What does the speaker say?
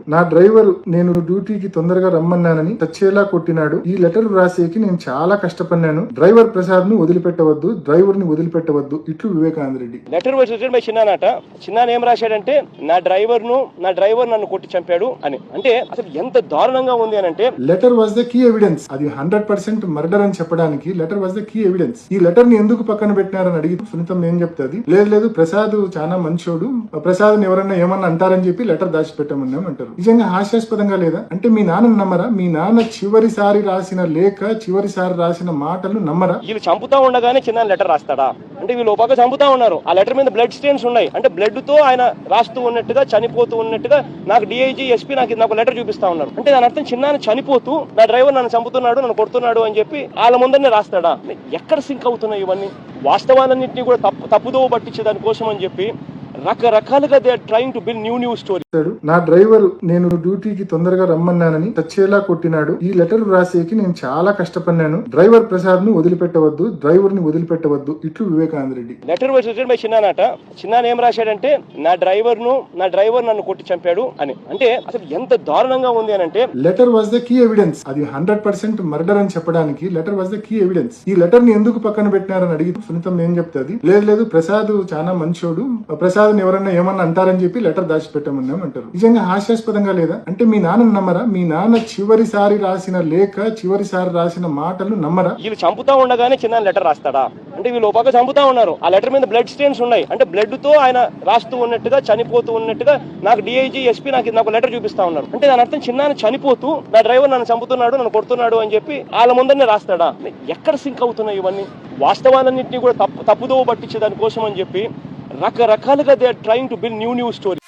నా డ్రైవర్ నేను డ్యూటీకి తొందరగా రమ్మన్నానని చచ్చేలా కొట్టినాడు. ఈ లెటర్ రాసేకి నేను చాలా కష్టపడినాను. డ్రైవర్ ప్రసాద్ ను వదిలిపెట్టవద్దు, డ్రైవర్ ని వదిలిపెట్టవద్దు. ఇట్లు Vivekananda Reddy. Letter was written by చిన్నానట. చిన్నాన ఏం రాశాడంటే నా డ్రైవర్ నన్ను కొట్టి చంపాడు అని. అంటే అసలు ఎంత దారుణంగా ఉంది అని అంటే letter was the key evidence. అది 100% మర్డర్ అని చెప్పడానికి letter was the key evidence. ఈ లెటర్ ని ఎందుకు పక్కన పెట్టినారని అడిగి సునీతం ఏం చెప్తుంది, లేదు ప్రసాద్ చాలా మంచోడు, ప్రసాద్ ఎవరన్నా ఏమన్నా అంటారని చెప్పి లెటర్ దాచిపెట్టమన్నాం అంటారు. నిజంగా హాస్యాస్పదంగా లేదా? అంటే మీ నాన్న నమ్మరా? మీ నాన్న చివరిసారి రాసిన లేఖ, చివరిసారి రాసిన మాటలు నమ్మరా? వీళ్ళు చంపుతా ఉండగానే చిన్న లెటర్ రాస్తాడా? అంటే వీళ్ళు ఒక పక్క చంపుతా ఉన్నారు, ఆ లెటర్ మీద బ్లడ్ స్టెయిన్స్ ఉన్నాయి. అంటే బ్లడ్ తో ఆయన రాస్తూ ఉన్నట్టుగా, చనిపోతూ ఉన్నట్టుగా నాకు డిఐజీ ఎస్పీ నాకు లెటర్ చూపిస్తా ఉన్నారు. అంటే దాని అర్థం చిన్నాన్న చనిపోతూ నా డ్రైవర్ నన్ను చంపుతున్నాడు, నన్ను కొడుతున్నాడు అని చెప్పి వాళ్ళ ముందరనే రాస్తాడా? ఎక్కడ సింక్ అవుతున్నాయి ఇవన్నీ? వాస్తవాలన్నింటినీ కూడా తప్పుదోవ పట్టించే దానికోసం అని చెప్పి రకరకాలుగా they are trying to build new story. నా డ్రైవర్ నేను డ్యూటీకి తొందరగా రమ్మన్నానని చచ్చేలా కొట్టినాడు. ఈ లెటర్ రాసేకి నేను చాలా కష్టపడినాను. డ్రైవర్ ప్రసాద్ ను వదిలిపెట్టవద్దు, డ్రైవర్ ని వదిలిపెట్టవద్దు. ఇట్లు Vivekananda Reddy. Letter was written by చిన్నానట. చిన్నాన ఏం రాశాడంటే నా డ్రైవర్ నన్ను కొట్టి చంపాడు అని. అంటే అసలు ఎంత దారుణంగా ఉంది అని అంటే letter was the key evidence. అది 100% మర్డర్ అని చెప్పడానికి letter was the key evidence. ఈ లెటర్ ని ఎందుకు పక్కన పెట్టినారని అడిగి సునీతం ఏం చెప్తుంది, లేదు ప్రసాద్ చాలా మంచోడు, ప్రసాద్ ఎవరన్నా ఏమన్నా అంటారని చెప్పి లెటర్ దాచిపెట్టమన్నాం అంటారు. నిజంగా హాస్యాస్పదంగా లేదా? అంటే మీ నాన్న నమ్మరా? మీ నాన్న చివరిసారి రాసిన లేఖ, చివరిసారి రాసిన మాటలు నమ్మరా? వీళ్ళు చంపుతా ఉండగానే చిన్న లెటర్ రాస్తాడా? అంటే వీళ్ళు ఒక పక్క చంపుతా ఉన్నారు, ఆ లెటర్ మీద బ్లడ్ స్టెయిన్స్ ఉన్నాయి. అంటే బ్లడ్ తో ఆయన రాస్తూ ఉన్నట్టుగా, చనిపోతూ ఉన్నట్టుగా నాకు డిఐజీ ఎస్పీ నాకు లెటర్ చూపిస్తా ఉన్నారు. అంటే దాని అర్థం చిన్నాన్న చనిపోతూ నా డ్రైవర్ నన్ను చంపుతున్నాడు, నన్ను కొడుతున్నాడు అని చెప్పి వాళ్ళ ముందరనే రాస్తాడా? ఎక్కడ సింక్ అవుతున్నాయి ఇవన్నీ? వాస్తవాలన్నింటినీ కూడా తప్పుదోవ పట్టించే దానికోసం అని చెప్పి రకరకాలుగా they are trying to build new story.